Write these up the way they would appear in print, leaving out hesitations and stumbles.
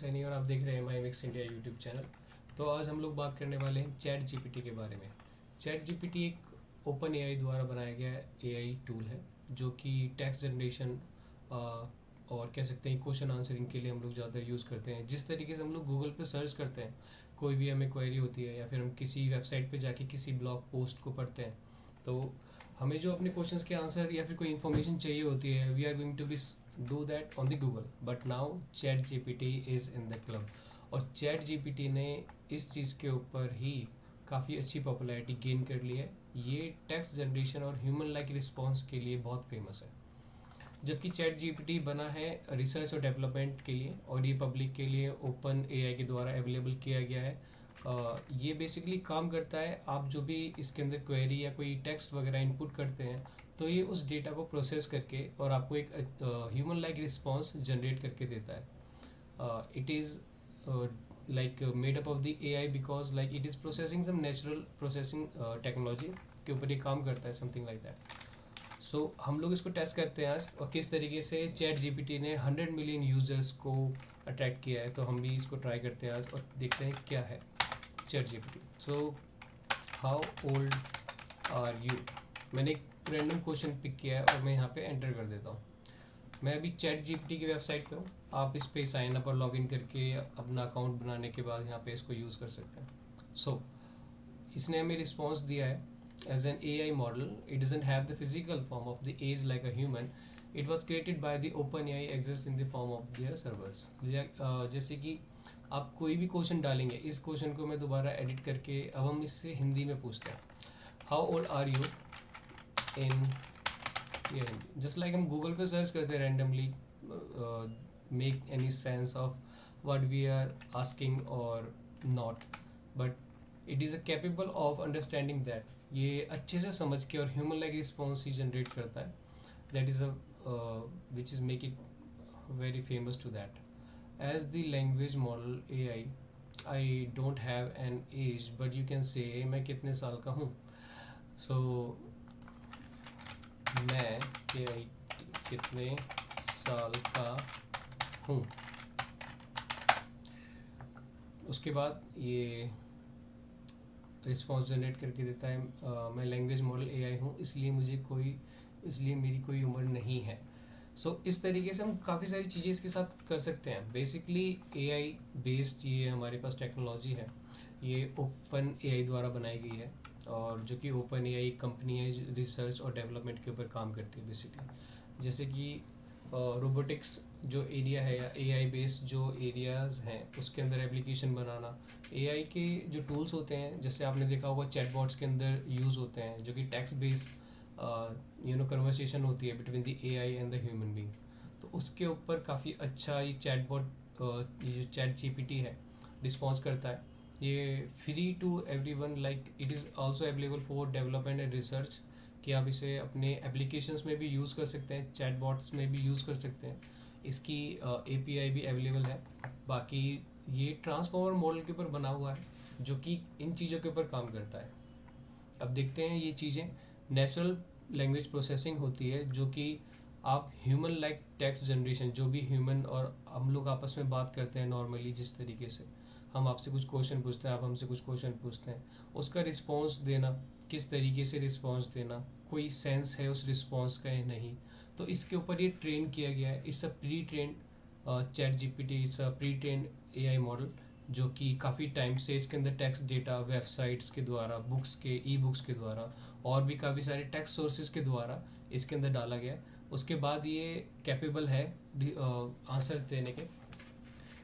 सैनी और आप देख रहे हैं माई मिक्स इंडिया यूट्यूब चैनल। तो आज हम लोग बात करने वाले हैं चैट जीपीटी के बारे में। चैट जीपीटी एक ओपन एआई द्वारा बनाया गया एआई टूल है जो कि टेक्स्ट जनरेशन और कह सकते हैं क्वेश्चन आंसरिंग के लिए हम लोग ज़्यादातर यूज़ करते हैं। जिस तरीके से हम लोग गूगल पे सर्च करते हैं, कोई भी हमें क्वेरी होती है या फिर हम किसी वेबसाइट पे जाके किसी ब्लॉग पोस्ट को पढ़ते हैं, तो हमें जो अपने क्वेश्चंस के आंसर या फिर कोई इन्फॉर्मेशन चाहिए होती है, we are going to be do that on the Google, but now ChatGPT is in the club. और चैट जीपीटी ने इस चीज़ के ऊपर ही काफ़ी अच्छी पॉपुलैरिटी गेन कर ली है। ये टेक्स्ट जनरेशन और ह्यूमन लाइक रिस्पॉन्स के लिए बहुत फेमस है। जबकि चैट जीपीटी बना है रिसर्च और डेवलपमेंट के लिए और ये पब्लिक के लिए ओपन एआई के द्वारा अवेलेबल किया गया है। ये बेसिकली काम करता है, आप जो भी इसके अंदर क्वेरी या कोई टेक्स्ट वगैरह इनपुट करते हैं तो ये उस डेटा को प्रोसेस करके और आपको एक ह्यूमन लाइक रिस्पॉन्स जनरेट करके देता है। It is like made up of the AI because like it is processing some natural processing technology के ऊपर ये काम करता है, समथिंग लाइक दैट। सो हम लोग इसको टेस्ट करते हैं आज, और किस तरीके से चैट जीपीटी ने 100 मिलियन यूजर्स को अट्रैक्ट किया है। तो हम भी इसको ट्राई करते हैं आज और देखते हैं क्या है ChatGPT. So how old are you. मैंने एक रैंडम क्वेश्चन पिक किया है और मैं यहाँ पे एंटर कर देता हूँ। मैं अभी चैट जीपीटी की वेबसाइट पे हूँ। आप इस पे साइन अप और लॉगिन करके अपना अकाउंट बनाने के बाद यहाँ पे इसको यूज़ कर सकते हैं। सो इसने हमें रिस्पॉन्स दिया है as an AI model. It doesn't have the physical form of the age like a human. It was created by the OpenAI, exists in the form of their servers. जैसे कि आप कोई भी क्वेश्चन डालेंगे, इस question को मैं दोबारा एडिट करके अब हम इससे हिंदी में पूछते हैं, how old are you in ये हिंदी। जस्ट लाइक हम गूगल पे सर्च करते हैं randomly, make any sense of what we are asking और not, but it is a capable of understanding that. ये अच्छे से समझ के और ह्यूमन लाइक रिस्पॉन्स ही जनरेट करता है। That is a which is make it very famous to that. As the language model I don't have N as, but you can say मैं कितने साल का हूँ। सो मैं कितने साल का हूँ। उसके बाद ये रिस्पॉन्स जनरेट करके देता है, मैं लैंग्वेज मॉडल एआई हूँ, इसलिए मेरी कोई उम्र नहीं है। सो इस तरीके से हम काफ़ी सारी चीज़ें इसके साथ कर सकते हैं। बेसिकली एआई बेस्ड ये हमारे पास टेक्नोलॉजी है, ये ओपन एआई द्वारा बनाई गई है, और जो कि ओपन एआई कंपनी है रिसर्च और डेवलपमेंट के ऊपर काम करती है बेसिकली। जैसे कि रोबोटिक्स जो एरिया है या एआई बेस्ड जो एरियाज़ हैं उसके अंदर एप्लीकेशन बनाना, एआई के जो टूल्स होते हैं, जैसे आपने देखा होगा चैटबॉट्स के अंदर यूज़ होते हैं, जो कि टेक्स्ट बेस्ड कन्वर्सेशन होती है between the AI and the human being. तो उसके ऊपर काफ़ी अच्छा ये चैटबॉट ये जो चैट जीपीटी है रिस्पॉन्स करता है। ये free to everyone, like it is also available for development and research, कि आप इसे अपने एप्लीकेशंस में भी यूज़ कर सकते हैं, चैटबॉट्स में भी यूज़ कर सकते हैं। इसकी एपीआई भी अवेलेबल है। बाकी ये ट्रांसफॉर्मर मॉडल के ऊपर बना हुआ है जो कि इन चीज़ों के ऊपर काम करता है। अब देखते हैं ये चीज़ें, नेचुरल लैंग्वेज प्रोसेसिंग होती है जो कि आप ह्यूमन लाइक टेक्स्ट जनरेशन, जो भी ह्यूमन और हम लोग आपस में बात करते हैं नॉर्मली, जिस तरीके से हम आपसे कुछ क्वेश्चन पूछते हैं, आप हमसे कुछ क्वेश्चन पूछते हैं, उसका रिस्पॉन्स देना, किस तरीके से रिस्पॉन्स देना, कोई सेंस है उस रिस्पॉन्स का या नहीं, तो इसके ऊपर ये ट्रेन किया गया है। It's a pre trend chat GPT, it's a pre trend AI model जो कि काफ़ी टाइम से इसके अंदर टेक्स्ट डेटा वेबसाइट्स के द्वारा, बुक्स के ई बुक्स के द्वारा और भी काफ़ी सारे टेक्स्ट सोर्सेज के द्वारा इसके अंदर डाला गया है। उसके बाद ये कैपेबल है आंसर देने के।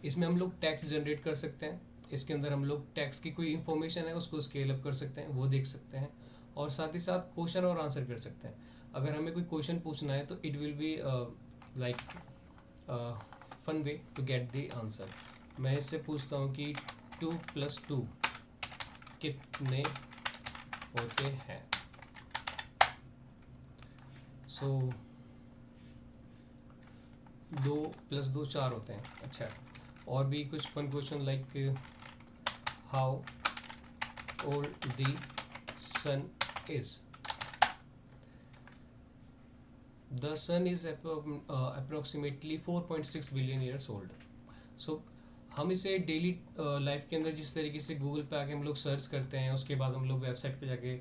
इसमें हम लोग टेक्स्ट जनरेट कर सकते हैं, इसके अंदर हम लोग टेक्स्ट की कोई इन्फॉर्मेशन है उसको स्केल अप कर सकते हैं, वो देख सकते हैं, और साथ ही साथ क्वेश्चन और आंसर कर सकते हैं। अगर हमें कोई क्वेश्चन पूछना है तो it will be like fun way to get the answer. मैं इससे पूछता हूँ कि 2+2 कितने होते हैं। सो 2+2 4 होते हैं। अच्छा, और भी कुछ fun question like how old the sun is. The sun is approximately 4.6 billion years old. So हम इसे डेली लाइफ के अंदर जिस तरीके से गूगल पे आके हम लोग सर्च करते हैं, उसके बाद हम लोग वेबसाइट पे जाके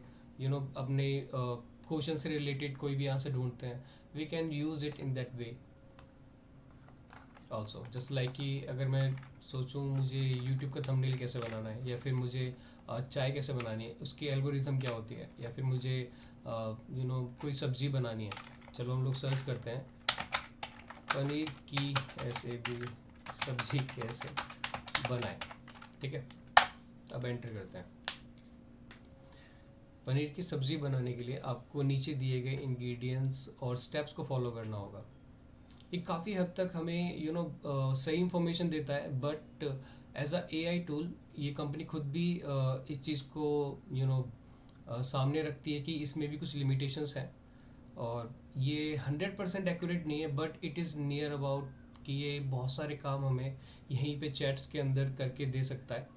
अपने क्वेश्चन से रिलेटेड कोई भी आंसर ढूंढते हैं, we can use it in that way also. Just like कि अगर मैं सोचूं मुझे यूट्यूब का थंबनेल कैसे बनाना है, या फिर मुझे चाय कैसे बनानी है, उसकी एल्गोरिथम क्या होती है, या फिर मुझे कोई सब्ज़ी बनानी है, चलो हम लोग सर्च करते हैं पनीर की ऐसे भी सब्ज़ी कैसे बनाए। ठीक है, अब एंटर करते हैं। पनीर की सब्ज़ी बनाने के लिए आपको नीचे दिए गए इंग्रेडिएंट्स और स्टेप्स को फॉलो करना होगा। ये काफ़ी हद तक हमें सही इंफॉर्मेशन देता है, but as a AI tool ये कंपनी खुद भी इस चीज़ को सामने रखती है कि इसमें भी कुछ लिमिटेशंस हैं, और ये 100% एक्यूरेट नहीं है, but it is near about कि ये बहुत सारे काम हमें यहीं पे चैट्स के अंदर करके दे सकता है,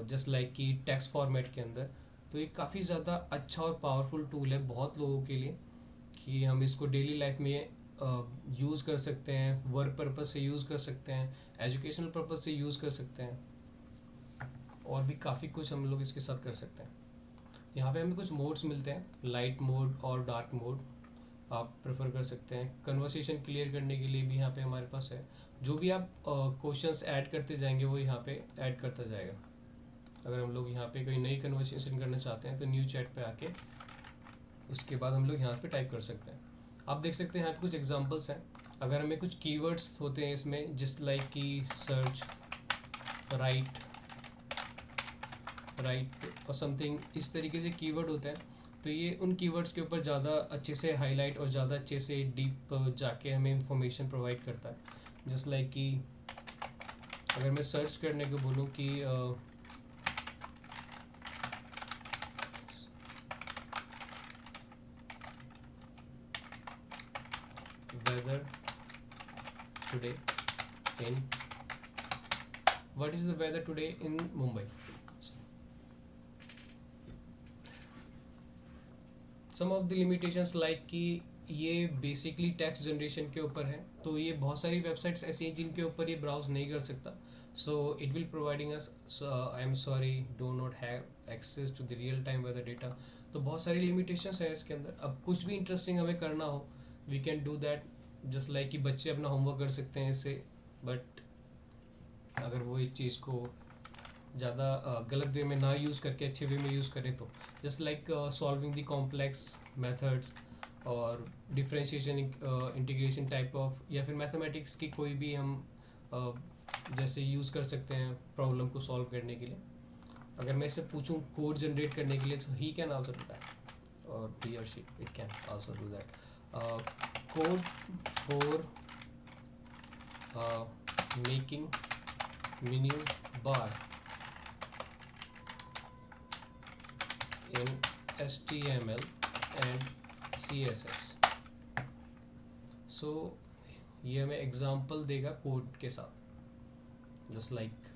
जस्ट लाइक कि टेक्स्ट फॉर्मेट के अंदर। तो ये काफ़ी ज़्यादा अच्छा और पावरफुल टूल है बहुत लोगों के लिए, कि हम इसको डेली लाइफ में यूज़ कर सकते हैं, वर्क पर्पस से यूज़ कर सकते हैं, एजुकेशनल पर्पस से यूज़ कर सकते हैं, और भी काफ़ी कुछ हम लोग इसके साथ कर सकते हैं। यहाँ पे हमें कुछ मोड्स मिलते हैं, लाइट मोड और डार्क मोड आप प्रेफर कर सकते हैं। कन्वर्सेशन क्लियर करने के लिए भी यहाँ पे हमारे पास है, जो भी आप क्वेश्चंस ऐड करते जाएंगे वो यहाँ पे ऐड करता जाएगा। अगर हम लोग यहाँ पे कोई नई कन्वर्सेशन करना चाहते हैं तो न्यू चैट पे आके उसके बाद हम लोग यहाँ पे टाइप कर सकते हैं। आप देख सकते हैं यहाँ पे कुछ एग्जांपल्स हैं। अगर हमें कुछ कीवर्ड्स होते हैं इसमें, जिस लाइक की सर्च, राइट और समथिंग, इस तरीके से कीवर्ड होते हैं, तो ये उन कीवर्ड्स के ऊपर ज़्यादा अच्छे से हाईलाइट और ज़्यादा अच्छे से डीप जाके हमें इंफॉर्मेशन प्रोवाइड करता है। जस्ट लाइक कि अगर मैं सर्च करने को बोलूँ कि weather today in what is the weather today in Mumbai, some of the limitations like कि ये बेसिकली टेक्स्ट जनरेशन के ऊपर है, तो ये बहुत सारी वेबसाइट्स ऐसी हैं जिनके ऊपर ये ब्राउज नहीं कर सकता, so it will providing us, I am sorry, do not have access to the real time weather data. तो बहुत सारी लिमिटेशंस हैं इसके अंदर। अब कुछ भी इंटरेस्टिंग हमें करना हो, we can do that, just like कि बच्चे अपना होमवर्क कर सकते हैं इससे, बट अगर वो इस चीज़ को ज़्यादा गलत वे में ना यूज़ करके अच्छे वे में यूज़ करें, तो just like solving the complex methods और डिफरेंशिएशन इंटीग्रेशन टाइप ऑफ, या फिर मैथमेटिक्स की कोई भी हम जैसे यूज़ कर सकते हैं प्रॉब्लम को सॉल्व करने के लिए। अगर मैं इससे पूछूं कोड जनरेट करने के लिए, तो he can also do that, और ही और she it can also do that code for making menu bar in HTML and CSS। सो ये हमें एग्जांपल देगा कोड के साथ, जस्ट लाइक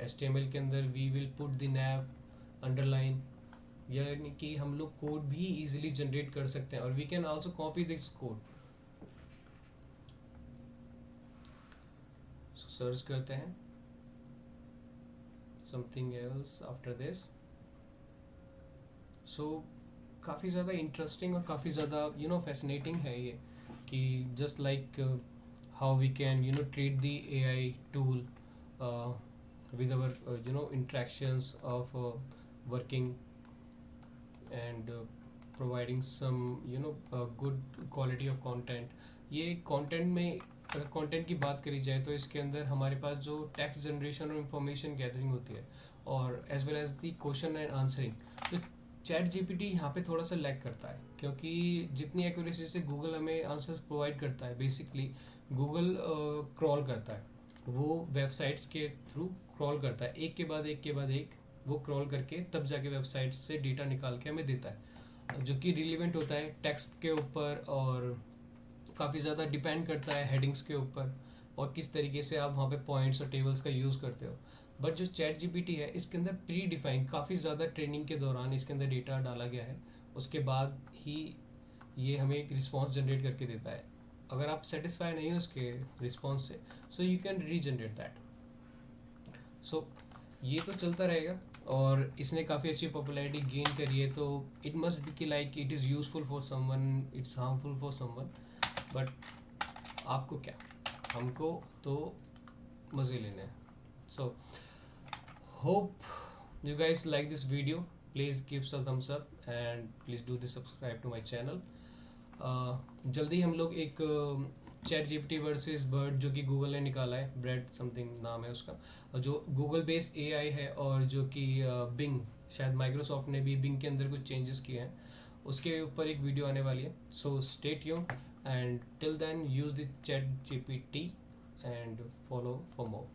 HTML के अंदर we will put the nav underline, यानी कि हम लोग कोड भी इजीली जनरेट कर सकते हैं, और we can also copy this code. Search करते हैं something else after this. So काफ़ी ज़्यादा इंटरेस्टिंग और काफ़ी ज़्यादा फैसिनेटिंग है ये, कि just like how we can treat the AI tool with our interactions of working and providing some good quality of content। ये कंटेंट में अगर कंटेंट की बात करी जाए तो इसके अंदर हमारे पास जो टेक्स्ट जनरेशन और इंफॉर्मेशन गैदरिंग होती है, और as well as the question and answering, तो चैट जीपीटी यहाँ पे थोड़ा सा लैग करता है, क्योंकि जितनी एक्यूरेसी से गूगल हमें आंसर्स प्रोवाइड करता है, बेसिकली गूगल क्रॉल करता है, वो वेबसाइट्स के थ्रू क्रॉल करता है, एक के बाद एक के बाद एक वो क्रॉल करके तब जाके वेबसाइट से डेटा निकाल के हमें देता है, जो कि रिलेवेंट होता है टेक्स्ट के ऊपर, और काफ़ी ज़्यादा डिपेंड करता है हेडिंग्स के ऊपर, और किस तरीके से आप वहाँ पे पॉइंट्स और टेबल्स का यूज़ करते हो। बट जो चैट जीपीटी है, इसके अंदर प्री डिफाइंड काफ़ी ज़्यादा ट्रेनिंग के दौरान इसके अंदर डेटा डाला गया है, उसके बाद ही ये हमें एक रिस्पॉन्स जनरेट करके देता है। अगर आप सेटिस्फाई नहीं हो उसके रिस्पॉन्स से, so you can regenerate that. सो ये तो चलता रहेगा, और इसने काफ़ी अच्छी पॉपुलैरिटी गेन करी है, तो इट मस्ट बी कि like it is useful for someone, it's harmful for someone, but आपको क्या, हमको तो मज़े लेने हैं. सो hope you guys like this video. Please give us a thumbs up and please do the subscribe to my channel. जल्दी हम लोग एक चैट जीपीटी वर्सेस बर्ड जो कि गूगल ने निकाला है, ब्रेड समथिंग नाम है उसका, और जो गूगल बेस्ड एआई है, और जो कि बिंग, शायद माइक्रोसॉफ्ट ने भी बिंग के अंदर कुछ चेंजेस किए हैं, उसके ऊपर एक वीडियो आने वाली है. So stay tune and till then use the ChatGPT and follow for more.